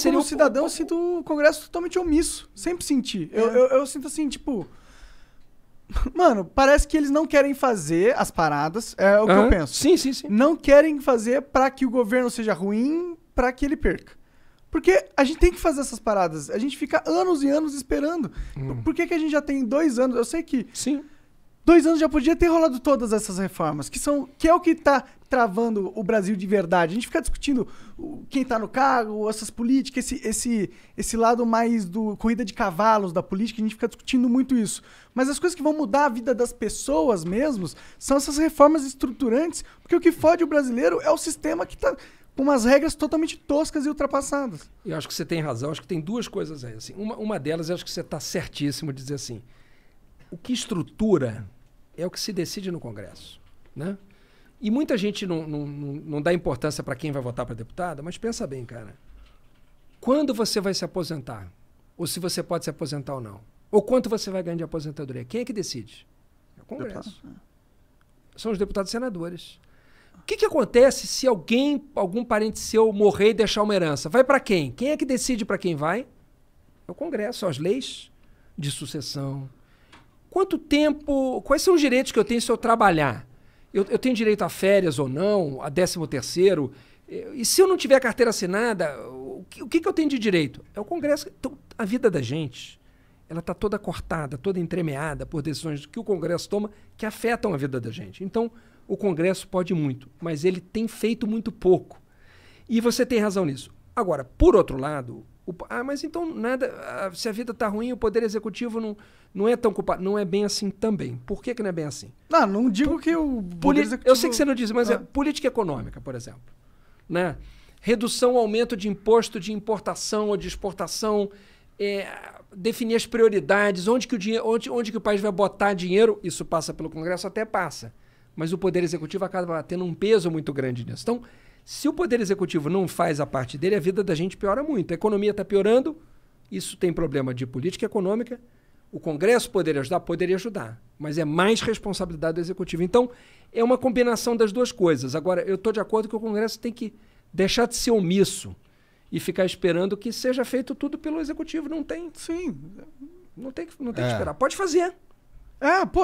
como cidadão, eu sinto o Congresso totalmente omisso. Sempre senti. Eu sinto assim, tipo... Mano, parece que eles não querem fazer as paradas. É o que eu penso. Sim. Não querem fazer pra que o governo seja ruim, pra que ele perca. Porque a gente tem que fazer essas paradas. A gente fica anos e anos esperando. Por que a gente já tem 2 anos? Eu sei que... Sim. 2 anos já podia ter rolado todas essas reformas, que é o que tá travando o Brasil de verdade. A gente fica discutindo quem tá no cargo, essas políticas, esse lado mais do corrida de cavalos da política, a gente fica discutindo muito isso. Mas as coisas que vão mudar a vida das pessoas mesmos são essas reformas estruturantes, porque o que fode o brasileiro é o sistema que tá com umas regras totalmente toscas e ultrapassadas. Eu acho que você tem razão, acho que tem 2 coisas aí. Assim. Uma delas, eu acho que você está certíssimo de dizer assim, o que estrutura é o que se decide no Congresso, né? E muita gente não dá importância para quem vai votar para deputado, mas pensa bem, cara. Quando você vai se aposentar? Ou se você pode se aposentar ou não? Ou quanto você vai ganhar de aposentadoria? Quem é que decide? É o Congresso. São os deputados e senadores. O que acontece se algum parente seu morrer e deixar uma herança? Vai para quem? Quem é que decide para quem vai? É o Congresso, são as leis de sucessão. Quanto tempo... Quais são os direitos que eu tenho se eu trabalhar? Eu tenho direito a férias ou não? A 13º? E se eu não tiver carteira assinada, o que eu tenho de direito? É o Congresso. Então, a vida da gente, ela está toda cortada, toda entremeada por decisões que o Congresso toma que afetam a vida da gente. Então, o Congresso pode muito, mas ele tem feito muito pouco. E você tem razão nisso. Agora, por outro lado... mas então nada. Se a vida está ruim, o Poder Executivo não é tão culpado. Não é bem assim também. Por que não é bem assim? Não digo que o Poder Executivo... Eu sei que você não diz, mas é política econômica, por exemplo. Né? Redução, aumento de imposto de importação ou de exportação, definir as prioridades, onde que o país vai botar dinheiro, isso passa pelo Congresso, até passa. Mas o Poder Executivo acaba tendo um peso muito grande nisso. Então, se o Poder Executivo não faz a parte dele, a vida da gente piora muito. A economia está piorando, isso tem problema de política econômica. O Congresso poderia ajudar, mas é mais responsabilidade do Executivo. Então, é uma combinação das 2 coisas. Agora, eu estou de acordo que o Congresso tem que deixar de ser omisso e ficar esperando que seja feito tudo pelo Executivo. Não tem. Sim. Não tem que esperar. Pode fazer.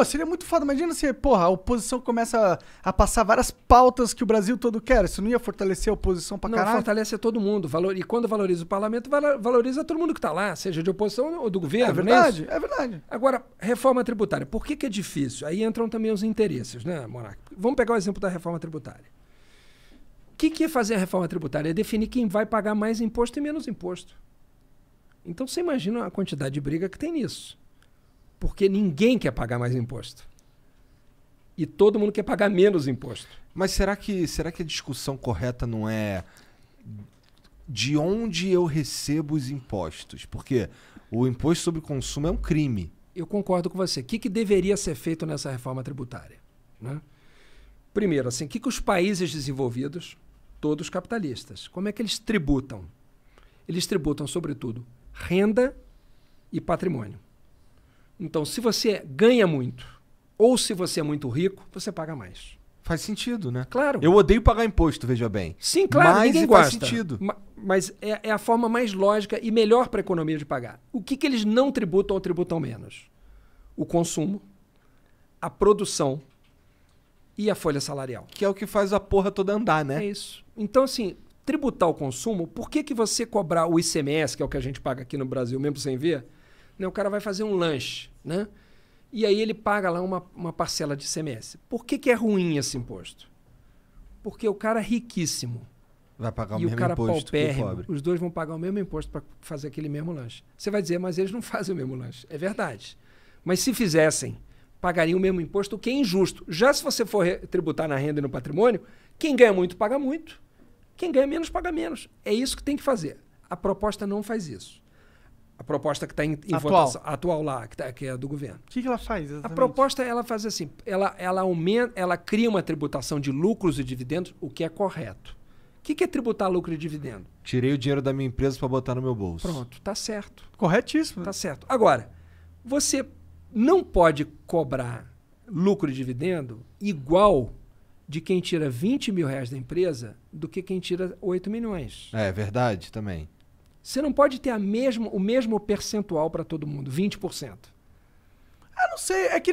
Seria muito foda. Imagina se, a oposição começa a passar várias pautas que o Brasil todo quer. Isso não ia fortalecer a oposição pra caralho? Não, fortalece todo mundo. E quando valoriza o parlamento, valoriza todo mundo que está lá, seja de oposição ou do governo. É verdade, é verdade. Agora, reforma tributária. Por que é difícil? Aí entram também os interesses, né, Monark? Vamos pegar o exemplo da reforma tributária. O que é fazer a reforma tributária? É definir quem vai pagar mais imposto e menos imposto. Então, você imagina a quantidade de briga que tem nisso. Porque ninguém quer pagar mais imposto. E todo mundo quer pagar menos imposto. Mas será que a discussão correta não é de onde eu recebo os impostos? Porque o imposto sobre consumo é um crime. Eu concordo com você. O que deveria ser feito nessa reforma tributária? Né? Primeiro, assim, o que os países desenvolvidos, todos capitalistas, como é que eles tributam? Eles tributam, sobretudo, renda e patrimônio. Então, se você ganha muito ou se você é muito rico, você paga mais. Faz sentido, né? Claro. Eu odeio pagar imposto, veja bem. Sim, claro, mas ninguém faz gosta. Sentido. Mas é a forma mais lógica e melhor para a economia de pagar. O que eles não tributam ou tributam menos? O consumo, a produção e a folha salarial. Que é o que faz a porra toda andar, né? É isso. Então, assim, tributar o consumo, por que você cobrar o ICMS, que é o que a gente paga aqui no Brasil, mesmo sem ver? Né, o cara vai fazer um lanche, né? E aí ele paga lá uma parcela de ICMS. Por que é ruim esse imposto? Porque o cara riquíssimo vai pagar o e mesmo o cara imposto paupérrimo, que o pobre. Os dois vão pagar o mesmo imposto para fazer aquele mesmo lanche. Você vai dizer, mas eles não fazem o mesmo lanche. É verdade. Mas se fizessem, pagariam o mesmo imposto, o que é injusto. Já se você for tributar na renda e no patrimônio, quem ganha muito paga muito. Quem ganha menos paga menos. É isso que tem que fazer. A proposta não faz isso. A proposta que está em votação atual lá, que é do governo. O que ela faz exatamente? A proposta, ela faz assim, ela cria uma tributação de lucros e dividendos, o que é correto. O que é tributar lucro e dividendo? Tirei o dinheiro da minha empresa para botar no meu bolso. Pronto, tá certo. Corretíssimo. Tá certo. Agora, você não pode cobrar lucro e dividendo igual de quem tira 20 mil reais da empresa do que quem tira 8 milhões. É verdade também. Você não pode ter o mesmo percentual para todo mundo, 20%. Eu não sei, é que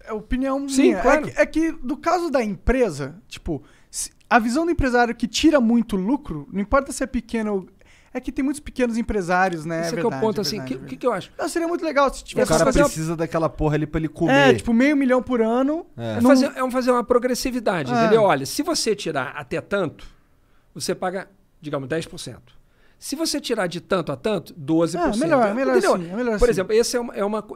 é opinião Sim, minha. claro. É que no caso da empresa, tipo, a visão do empresário que tira muito lucro, não importa se é pequeno. É que tem muitos pequenos empresários, né? Esse é que é o ponto, assim. O que eu acho? Não, seria muito legal se O tivesse cara fazer uma- precisa daquela porra ali pra ele comer. tipo, R$500 mil por ano. É. Não- Fazer uma progressividade, entendeu? Olha, se você tirar até tanto, você paga, digamos, 10%. Se você tirar de tanto a tanto, 12%. Melhor entendeu? assim, é melhor Por assim. exemplo, essa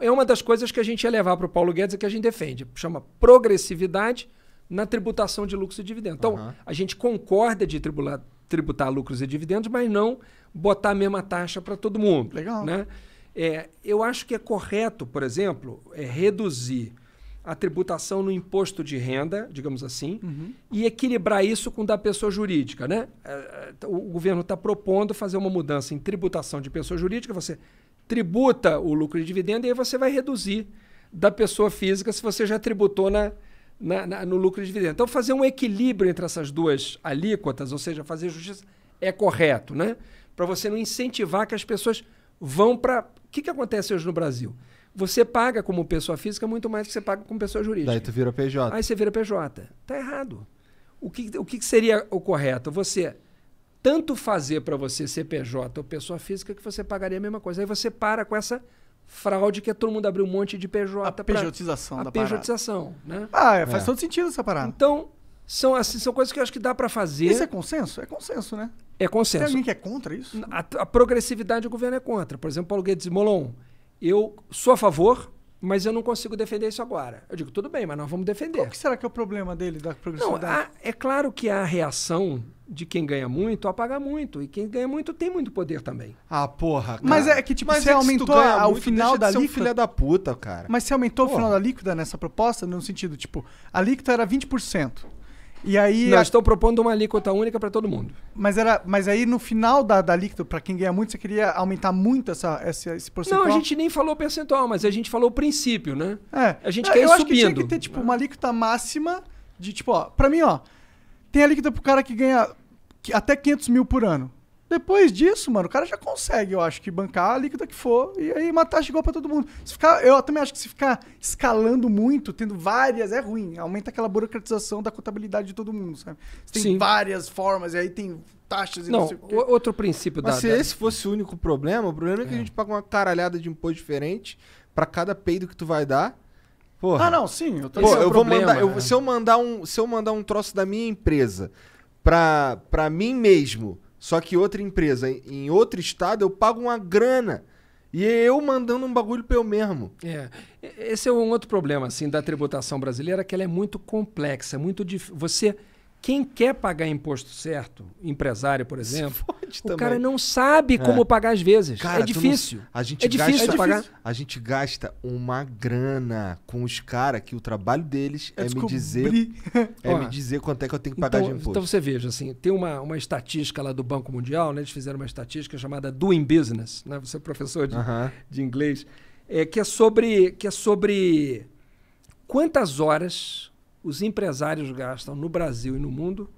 é uma das coisas que a gente ia levar para o Paulo Guedes e que a gente defende. Chama progressividade na tributação de lucros e dividendos. Então, a gente concorda de tributar lucros e dividendos, mas não botar a mesma taxa para todo mundo. Legal. Né? Eu acho que é correto, por exemplo, reduzir a tributação no imposto de renda, digamos assim, e equilibrar isso com o da pessoa jurídica. Né? O governo está propondo fazer uma mudança em tributação de pessoa jurídica, você tributa o lucro e dividendo e aí você vai reduzir da pessoa física se você já tributou no lucro e dividendo. Então, fazer um equilíbrio entre essas duas alíquotas, ou seja, fazer justiça, é correto, né? Para você não incentivar que as pessoas vão para... O que acontece hoje no Brasil? Você paga como pessoa física muito mais do que você paga como pessoa jurídica. Daí tu vira PJ. Aí você vira PJ. Tá errado. O que seria o correto? Você tanto fazer para você ser PJ ou pessoa física que você pagaria a mesma coisa. Aí você para com essa fraude que é todo mundo abrir um monte de PJ. A pejotização da pejotização, né? Faz todo sentido essa parada. Então, são coisas que eu acho que dá para fazer. Isso é consenso? É consenso, né? É Tem consenso. alguém que é contra isso? A progressividade o governo é contra. Por exemplo, Paulo Guedes Molon, eu sou a favor, mas eu não consigo defender isso agora. Eu digo, tudo bem, mas nós vamos defender. Qual que será que é o problema dele, da Não, progressividade? é claro que há a reação de quem ganha muito a pagar muito. E quem ganha muito tem muito poder também. Ah, porra, cara. Mas é que, tipo, Mas você é que se tu aumentou ganha o muito, final deixa de da ser um alíquota. filho da puta, cara. Mas você aumentou Porra. o final da alíquota nessa proposta? No sentido, tipo, a alíquota era 20%. E aí... Nós estamos propondo uma alíquota única para todo mundo. Mas aí no final da alíquota, pra quem ganha muito, você queria aumentar muito esse percentual? Não, a gente nem falou percentual, mas a gente falou o princípio, né? A gente eu quer ir acho que tinha subindo. que ter, tipo, uma alíquota máxima de, tipo, ó... Pra mim, ó, tem alíquota pro cara que ganha até 500 mil por ano. Depois disso, mano, o cara já consegue, eu acho, que bancar a alíquota que for e aí uma taxa igual pra todo mundo. Eu também acho que se ficar escalando muito, tendo várias, é ruim. Aumenta aquela burocratização da contabilidade de todo mundo, sabe? Você tem Sim. várias formas e aí tem taxas e não Não, sei o quê. outro princípio Mas se da... esse fosse o único problema, o problema é que a gente paga uma caralhada de imposto diferente pra cada peido que tu vai dar. Porra. Ah, não, sim. Eu tô Esse Pô, é o eu vou problema, mandar. né? Se eu mandar um troço da minha empresa pra mim mesmo, só que outra empresa em outro estado, eu pago uma grana. E é eu mandando um bagulho pra eu mesmo. Esse é um outro problema, assim, da tributação brasileira, que ela é muito complexa, muito difícil. Quem quer pagar imposto certo, empresário, por exemplo, fode o também. cara não sabe como pagar às vezes. Cara, é difícil. A gente É difícil gasta, pagar. A gente gasta uma grana com os caras que o trabalho deles é me descobri. dizer quanto é que eu tenho que pagar de imposto. Então você veja, assim, tem uma estatística lá do Banco Mundial, né? Eles fizeram uma estatística chamada Doing Business, né? Você é professor de inglês, que é sobre quantas horas os empresários gastam no Brasil e no mundo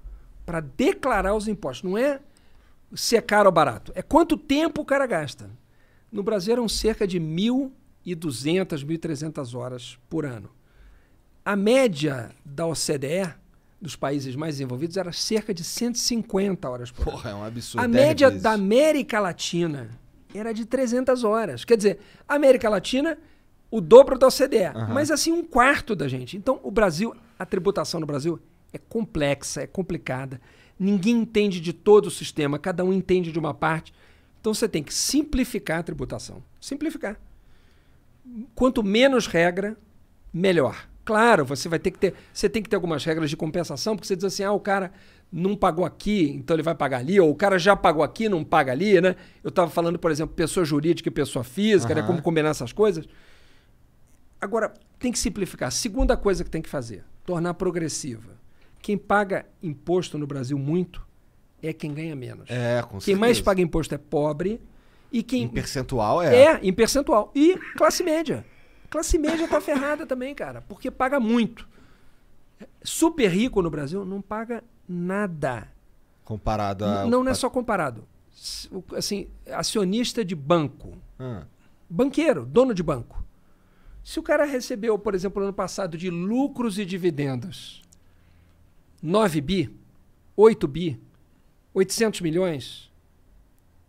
para declarar os impostos. Não é se é caro ou barato, é quanto tempo o cara gasta. No Brasil eram cerca de 1.200, 1.300 horas por ano. A média da OCDE, dos países mais desenvolvidos, era cerca de 150 horas por ano. Porra, é um absurdo. A 10 média vezes. da América Latina era de 300 horas. Quer dizer, a América Latina, o dobro da OCDE, mas assim um quarto da gente. Então, o Brasil, a tributação no Brasil é complexa, é complicada. Ninguém entende de todo o sistema, cada um entende de uma parte. Então, você tem que simplificar a tributação. Simplificar. Quanto menos regra, melhor. Claro, você tem que ter algumas regras de compensação, porque você diz assim, o cara não pagou aqui, então ele vai pagar ali, ou o cara já pagou aqui, não paga ali, né? Eu estava falando, por exemplo, pessoa jurídica e pessoa física, né? Como combinar essas coisas. Agora, tem que simplificar. Segunda coisa que tem que fazer, tornar progressiva. Quem paga imposto no Brasil muito é quem ganha menos. Com Quem mais certeza. paga imposto é pobre e quem... Em percentual em percentual. E classe média. Classe média tá ferrada também, cara, porque paga muito. Super rico no Brasil não paga nada. Comparado a... Não é só comparado. Assim, acionista de banco. Ah. Banqueiro, dono de banco. Se o cara recebeu, por exemplo, no ano passado, de lucros e dividendos 9 bi, 8 bi, 800 milhões,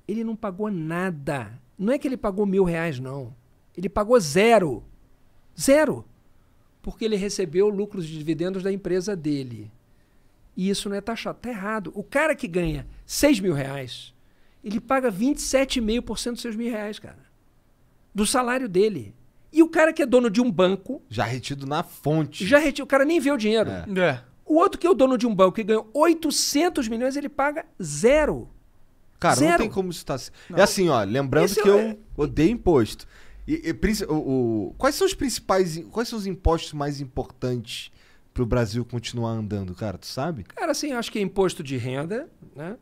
ele não pagou nada. Não é que ele pagou R$1.000, não. Ele pagou zero. Zero. Porque ele recebeu lucros e dividendos da empresa dele. E isso não é taxado. Está errado. O cara que ganha R$6.000, ele paga 27,5% dos seus R$1.000, cara. Do salário dele. E o cara que é dono de um banco... Já retido na fonte. O cara nem vê o dinheiro. O outro que é o dono de um banco que ganhou 800 milhões, ele paga zero. Cara, zero. não tem como isso estar... É assim, ó, lembrando Esse que eu odeio imposto. Quais são os principais... Quais são os impostos mais importantes pro Brasil continuar andando, cara? Tu sabe? Cara, assim, acho que é imposto de renda, né?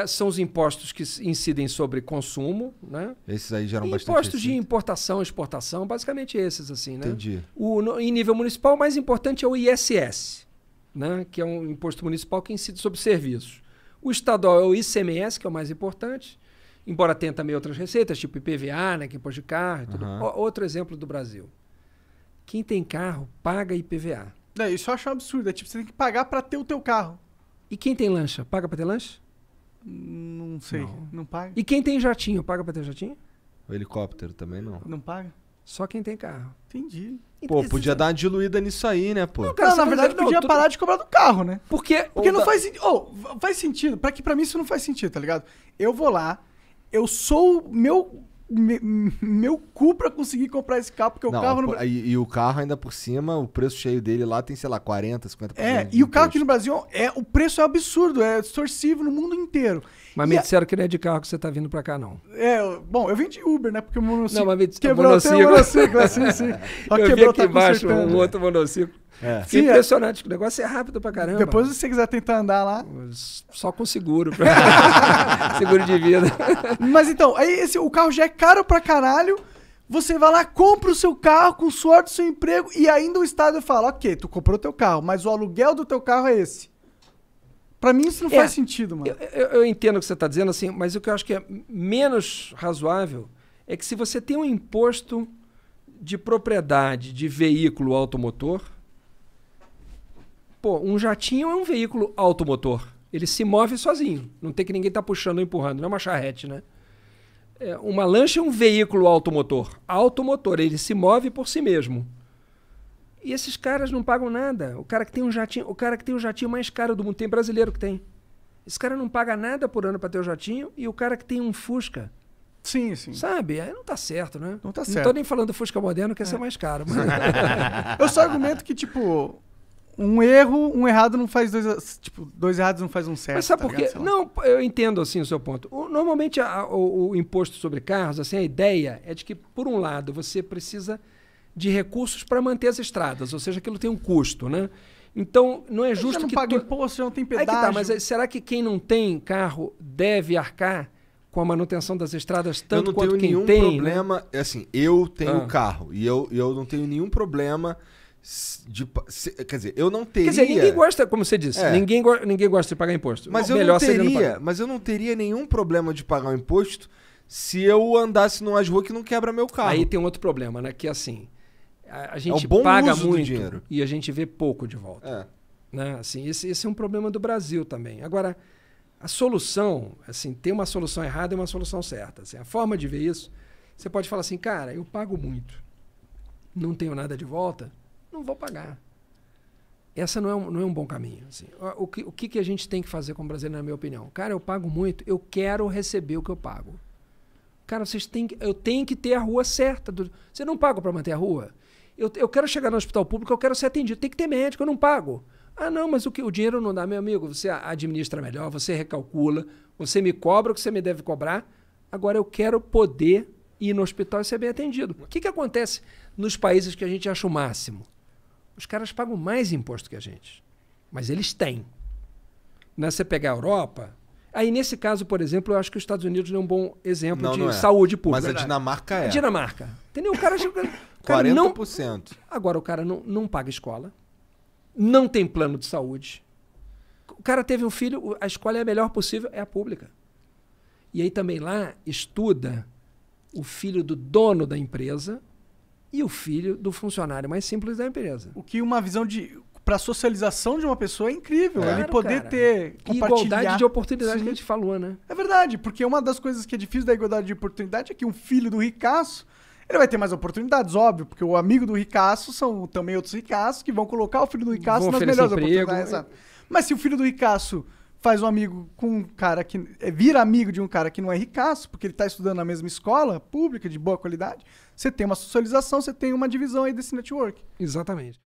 São os impostos que incidem sobre consumo, né? Esses aí geram bastante impostos de receita. importação, exportação, basicamente esses, assim, né? Entendi. Em nível municipal, o mais importante é o ISS, né? Que é um imposto municipal que incide sobre serviços. O estadual é o ICMS, que é o mais importante, embora tenha também outras receitas, tipo IPVA, né? Que é imposto de carro e tudo. Outro exemplo do Brasil. Quem tem carro paga IPVA. Isso eu acho um absurdo. É tipo, você tem que pagar pra ter o teu carro. E quem tem lancha, paga pra ter lancha? Não sei. Não paga? E quem tem jatinho, paga pra ter jatinho? O helicóptero também não. Não paga? Só quem tem carro. Entendi. Pô, podia dar uma diluída nisso aí, né, pô? Não, cara, Não, na verdade, podia parar de cobrar do carro, né? Porque não faz sentido. Faz sentido. Pra mim isso não faz sentido, tá ligado? Eu vou lá, eu sou meu cu pra conseguir comprar esse carro, porque o carro no Brasil... E o carro ainda por cima, o preço cheio dele lá tem, sei lá, 40%, 50%. E o carro aqui no Brasil, o preço é absurdo, é distorsivo no mundo inteiro. Mas me disseram que não é de carro que você tá vindo pra cá, não. Bom, eu vim de Uber, né? Porque o monociclo... Não, mas me quebrou até o monociclo, assim, sim. Eu vi aqui embaixo um outro monociclo. Sim, impressionante, o negócio é rápido pra caramba. Depois, se você quiser tentar andar lá... Só com seguro. Seguro de vida. Mas então, aí o carro já é caro pra caralho, você vai lá, compra o seu carro com o suor do seu emprego e ainda o Estado fala, ok, tu comprou teu carro, mas o aluguel do teu carro é esse. Pra mim isso não faz sentido, mano. Eu entendo o que você tá dizendo, assim, mas o que eu acho que é menos razoável é que se você tem um imposto de propriedade de veículo automotor, pô, um jatinho é um veículo automotor. Ele se move sozinho. Não tem que ninguém tá puxando ou empurrando. Não é uma charrete, né? Uma lancha é um veículo automotor. Automotor, ele se move por si mesmo. E esses caras não pagam nada. O cara que tem um jatinho mais caro do mundo, tem brasileiro que tem. Esse cara não paga nada por ano para ter o jatinho e o cara que tem um Fusca. Sim, sim. Sabe? Aí não tá certo, né? Não tá certo. Não tô nem falando do Fusca moderno, que ia ser mais caro. Mas... Eu só argumento que, tipo, um errado não faz dois... Tipo, dois errados não faz um certo. Mas sabe por quê? Não, eu entendo, assim, o seu ponto. Normalmente, o imposto sobre carros, assim, a ideia é de que, por um lado, você precisa de recursos para manter as estradas, ou seja, aquilo tem um custo, né? Então, não é justo já não que... paga imposto, já não tem pedágio. Aí que tá, mas será que quem não tem carro deve arcar com a manutenção das estradas tanto quanto quem tem? Eu não tenho nenhum problema... Né? Assim, eu tenho carro e eu não tenho nenhum problema quer dizer, eu não teria... Quer dizer, ninguém gosta, como você disse, ninguém gosta de pagar imposto. Mas eu não teria nenhum problema de pagar o imposto se eu andasse numa rua que não quebra meu carro. Aí tem um outro problema, né? Que assim... A gente bom paga uso muito do dinheiro. E a gente vê pouco de volta. Né? Assim, esse é um problema do Brasil também. Agora, a solução, assim, tem uma solução errada e uma solução certa. Assim, a forma de ver isso, você pode falar assim, cara, eu pago muito, não tenho nada de volta, não vou pagar. Essa não é um bom caminho. Assim. O que a gente tem que fazer como brasileiro, na minha opinião? Cara, eu pago muito, eu quero receber o que eu pago. Cara, eu tenho que ter a rua certa. Você não paga para manter a rua? Eu quero chegar no hospital público, eu quero ser atendido. Tem que ter médico, eu não pago. Ah, não, mas o dinheiro não dá, meu amigo. Você administra melhor, você recalcula, você me cobra o que você me deve cobrar. Agora eu quero poder ir no hospital e ser bem atendido. O que acontece nos países que a gente acha o máximo? Os caras pagam mais imposto que a gente. Mas eles têm. Né? Você pegar a Europa... Aí, nesse caso, por exemplo, eu acho que os Estados Unidos não é um bom exemplo de saúde pública. Mas a Dinamarca é. A Dinamarca. Entendeu? O cara 40%. Agora, o cara não paga escola, não tem plano de saúde. O cara teve um filho, a escola é a melhor possível, é a pública. E aí também lá estuda o filho do dono da empresa e o filho do funcionário mais simples da empresa. O que uma visão para socialização de uma pessoa é incrível. Claro, ele poder cara. ter, E compartilhar. igualdade de oportunidade Sim. que a gente falou, né? É verdade, porque uma das coisas que é difícil da igualdade de oportunidade é que um filho do ricaço, ele vai ter mais oportunidades, óbvio, porque o amigo do ricaço são também outros ricaços que vão colocar o filho do ricaço Vão nas oferecer melhores emprego, oportunidades. Exato. Mas se o filho do ricaço faz um amigo com um cara que vira amigo de um cara que não é ricaço, porque ele está estudando na mesma escola pública de boa qualidade, você tem uma socialização, você tem uma divisão aí desse network. Exatamente.